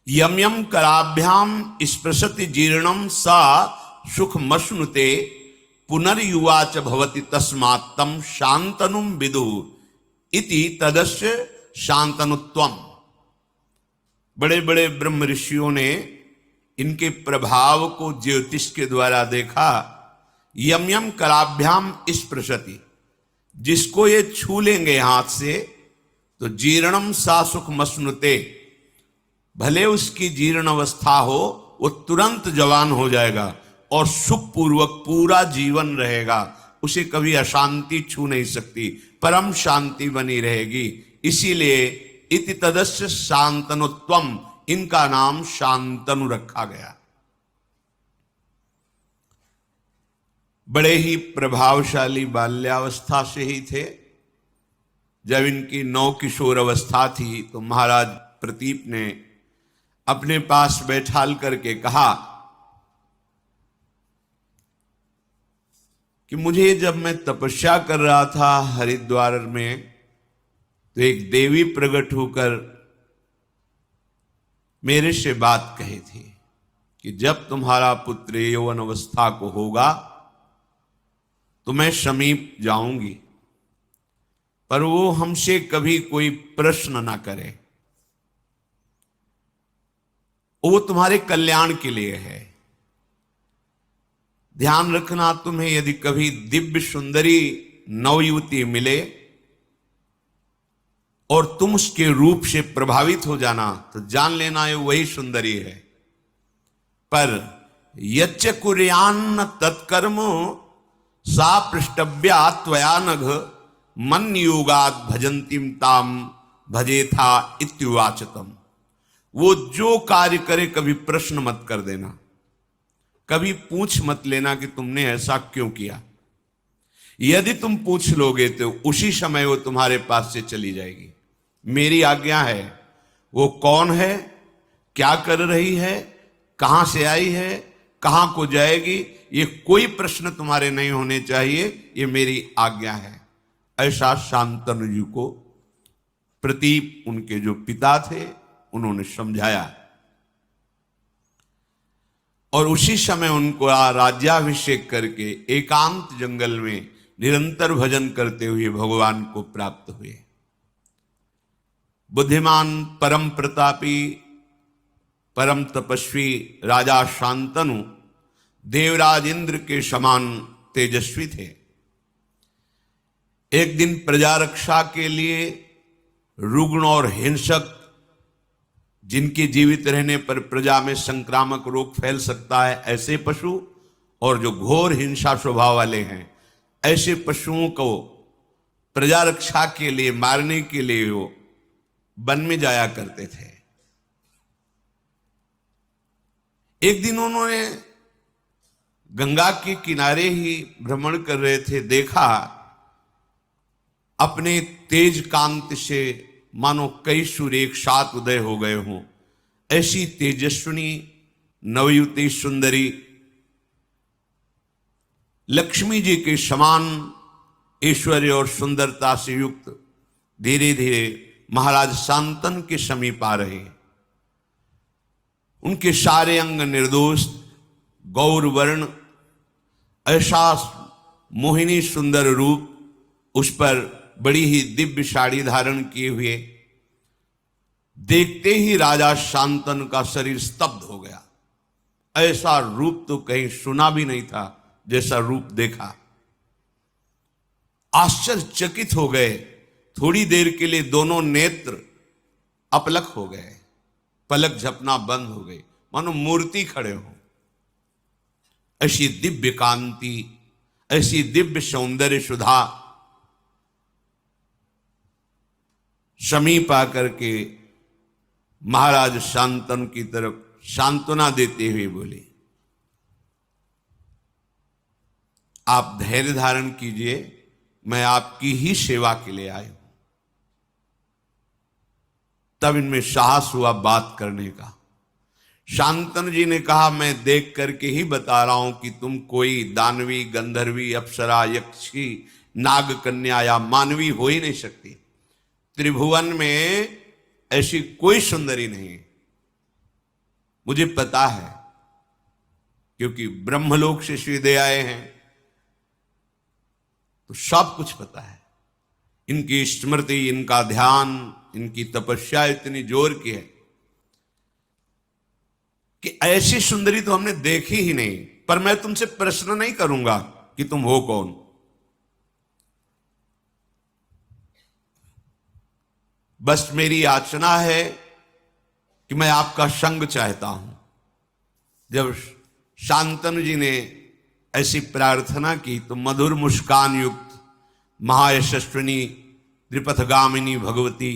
यम यम कराभ्याम स्पृशति जीर्णम सा सुखमश्नुते पुनर्युवा च भवति तस्मात् तम शांतनुम विदु इति तदस्य शांतनुत्वम। बड़े बड़े ब्रह्म ऋषियों ने इनके प्रभाव को ज्योतिष के द्वारा देखा। यम यम कराभ्याम स्पृशति, जिसको ये छू लेंगे हाथ से तो जीर्णम सा सुखमश्नुते, भले उसकी जीर्ण अवस्था हो वो तुरंत जवान हो जाएगा और सुखपूर्वक पूरा जीवन रहेगा, उसे कभी अशांति छू नहीं सकती, परम शांति बनी रहेगी। इसीलिए इति तदस्य शांतनुत्वम, इनका नाम शांतनु रखा गया। बड़े ही प्रभावशाली बाल्यावस्था से ही थे। जब इनकी नौ किशोर अवस्था थी तो महाराज प्रतीप ने अपने पास बैठाल करके कहा कि मुझे जब मैं तपस्या कर रहा था हरिद्वार में तो एक देवी प्रकट होकर मेरे से बात कही थी कि जब तुम्हारा पुत्र यौवन अवस्था को होगा तो मैं समीप जाऊंगी, पर वो हमसे कभी कोई प्रश्न ना करे, वो तुम्हारे कल्याण के लिए है। ध्यान रखना, तुम्हें यदि कभी दिव्य सुंदरी नवयुवती मिले और तुम उसके रूप से प्रभावित हो जाना तो जान लेना ये वही सुंदरी है। पर यच्च कुर्यान्न तत्कर्म सा पृष्ठव्या त्वया नघ मन योगात भजंतीम ताम भजेथा इत्युवाचतम। वो जो कार्य करे कभी प्रश्न मत कर देना, कभी पूछ मत लेना कि तुमने ऐसा क्यों किया। यदि तुम पूछ लोगे तो उसी समय वो तुम्हारे पास से चली जाएगी। मेरी आज्ञा है। वो कौन है, क्या कर रही है, कहां से आई है, कहां को जाएगी, ये कोई प्रश्न तुम्हारे नहीं होने चाहिए, ये मेरी आज्ञा है। ऐसा शांतनु जी को प्रतीप, उनके जो पिता थे, उन्होंने समझाया और उसी समय उनको राज्याभिषेक करके एकांत जंगल में निरंतर भजन करते हुए भगवान को प्राप्त हुए। बुद्धिमान, परम प्रतापी, परम तपस्वी राजा शांतनु देवराज इंद्र के समान तेजस्वी थे। एक दिन प्रजा रक्षा के लिए रुग्ण और हिंसक, जिनके जीवित रहने पर प्रजा में संक्रामक रोग फैल सकता है, ऐसे पशु और जो घोर हिंसा स्वभाव वाले हैं, ऐसे पशुओं को प्रजा रक्षा के लिए मारने के लिए वो वन में जाया करते थे। एक दिन उन्होंने गंगा के किनारे ही भ्रमण कर रहे थे, देखा अपने तेज कांति से मानो कई सूर्य एक साथ उदय हो गए हों, ऐसी तेजस्विनी नवयुवती सुंदरी लक्ष्मी जी के समान ऐश्वर्य और सुंदरता से युक्त धीरे धीरे महाराज शांतनु के समीप आ रहे। उनके सारे अंग निर्दोष गौर वर्ण, ऐसा मोहिनी सुंदर रूप, उस पर बड़ी ही दिव्य साड़ी धारण किए हुए, देखते ही राजा शांतनु का शरीर स्तब्ध हो गया। ऐसा रूप तो कहीं सुना भी नहीं था जैसा रूप देखा। आश्चर्यचकित हो गए। थोड़ी देर के लिए दोनों नेत्र अपलक हो गए, पलक झपना बंद हो गई, मानो मूर्ति खड़े हो। ऐसी दिव्य कांति, ऐसी दिव्य सौंदर्य सुधा समीप आकर के महाराज शांतनु की तरफ सांत्वना देते हुए बोले, आप धैर्य धारण कीजिए, मैं आपकी ही सेवा के लिए आया हूं। तब इनमें साहस हुआ बात करने का। शांतनु जी ने कहा, मैं देख करके ही बता रहा हूं कि तुम कोई दानवी, गंधर्वी, अप्सरा, यक्षी, नाग कन्या या मानवी हो ही नहीं सकती। त्रिभुवन में ऐसी कोई सुंदरी नहीं। मुझे पता है, क्योंकि ब्रह्मलोक से सीधे आए हैं तो सब कुछ पता है। इनकी स्मृति, इनका ध्यान, इनकी तपस्या इतनी जोर की है कि ऐसी सुंदरी तो हमने देखी ही नहीं। पर मैं तुमसे प्रश्न नहीं करूंगा कि तुम हो कौन। बस मेरी याचना है कि मैं आपका संग चाहता हूं। जब शांतनु जी ने ऐसी प्रार्थना की तो मधुर मुस्कान युक्त महायशस्विनी त्रिपथगामिनी भगवती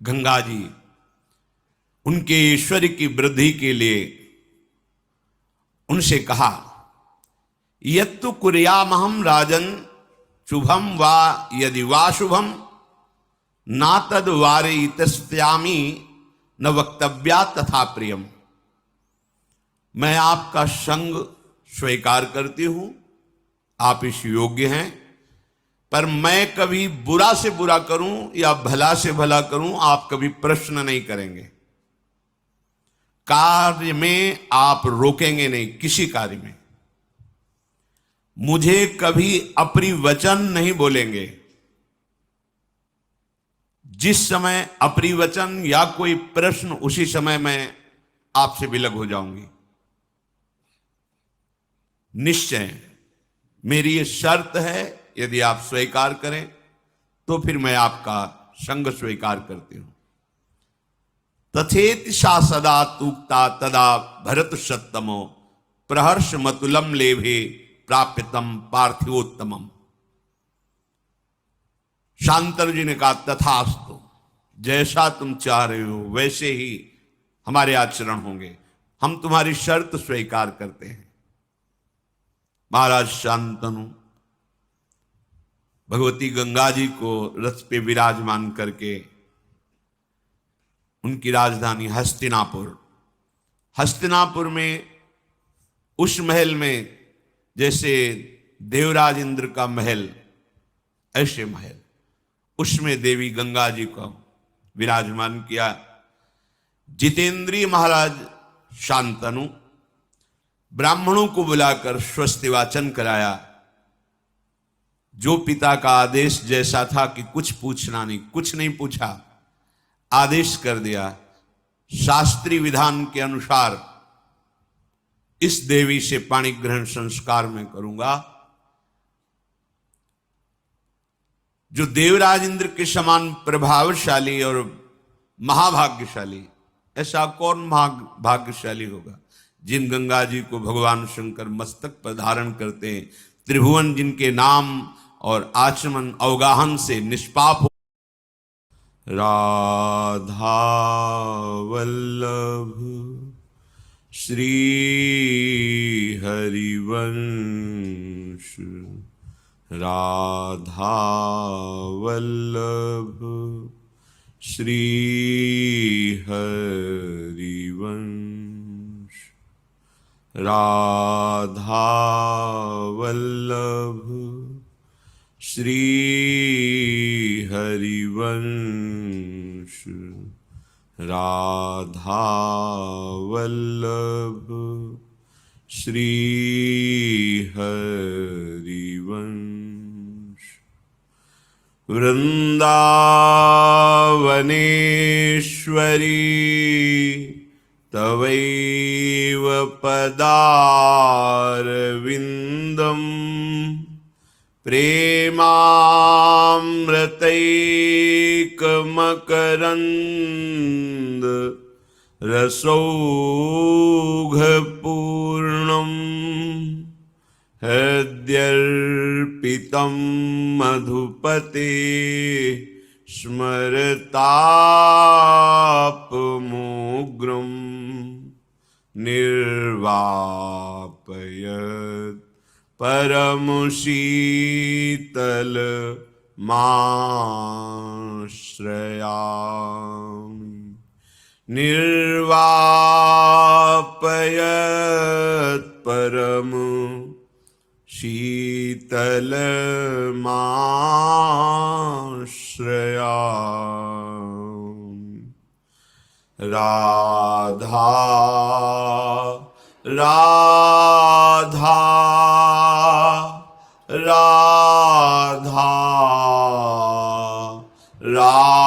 गंगा जी उनके ऐश्वर्य की वृद्धि के लिए उनसे कहा, यत्तु कुर्यामहं राजन शुभम वा यदि वा शुभम ना तद वारयितस्यामि न वक्तव्या तथा प्रियम। मैं आपका संग स्वीकार करती हूं, आप इस योग्य हैं, पर मैं कभी बुरा से बुरा करूं या भला से भला करूं, आप कभी प्रश्न नहीं करेंगे। कार्य में आप रोकेंगे नहीं, किसी कार्य में मुझे कभी अप्रिय वचन नहीं बोलेंगे। जिस समय अप्रिय वचन या कोई प्रश्न, उसी समय मैं आपसे विलग हो जाऊंगी। निश्चय मेरी ये शर्त है, यदि आप स्वीकार करें तो फिर मैं आपका संग स्वीकार करती हूं। तथेति सा सदा तूक्ता तदा भरत सत्तमो प्रहर्ष मतुलम लेभे प्राप्यतम पार्थिवोत्तमम। शांतनु जी ने कहा, तथास्तु, जैसा तुम चाह रहे हो वैसे ही हमारे आचरण होंगे, हम तुम्हारी शर्त स्वीकार करते हैं। महाराज शांतनु भगवती गंगा जी को रथ पे विराजमान करके उनकी राजधानी हस्तिनापुर में उस महल में जैसे देवराज इंद्र का महल, ऐसे महल, उसमें देवी गंगा जी को विराजमान किया। जितेंद्रीय महाराज शांतनु ब्राह्मणों को बुलाकर स्वस्ति वाचन कराया। जो पिता का आदेश जैसा था कि कुछ पूछना नहीं, कुछ नहीं पूछा, आदेश कर दिया, शास्त्रीय विधान के अनुसार इस देवी से पाणी ग्रहण संस्कार में करूंगा। जो देवराज इंद्र के समान प्रभावशाली और महाभाग्यशाली, ऐसा कौन महाभाग्यशाली होगा जिन गंगा जी को भगवान शंकर मस्तक पर धारण करते हैं, त्रिभुवन जिनके नाम और आचमन अवगाहन से निष्पाप हो। राधा वल्लभ श्री हरिवंश, राधा वल्लभ श्री हरिवंश, राधा वल्लभ श्री हरिवंश, राधा वल्लभ श्री हरिवंश। वृंदावनेश्वरी तवैव पदारविंदम प्रेमामृतैकमकरन्द रसौघपूर्णं हृद्यर्पितं मधुपते स्मरतापमोग्रं निर्वापयत् परमशीतल माश्रयामि, निर्वापयत् परम शीतल माश्रयामि। राधा राधा राधा राधा।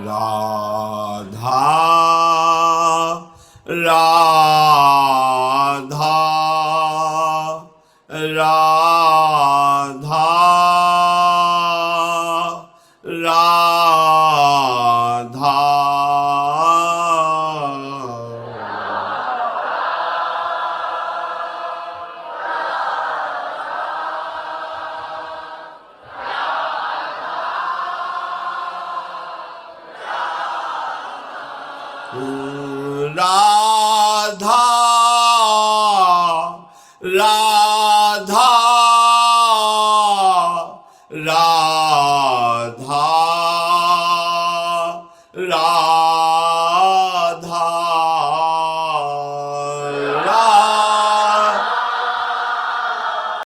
राधा राधा राधा राधा। राधा राधा राधा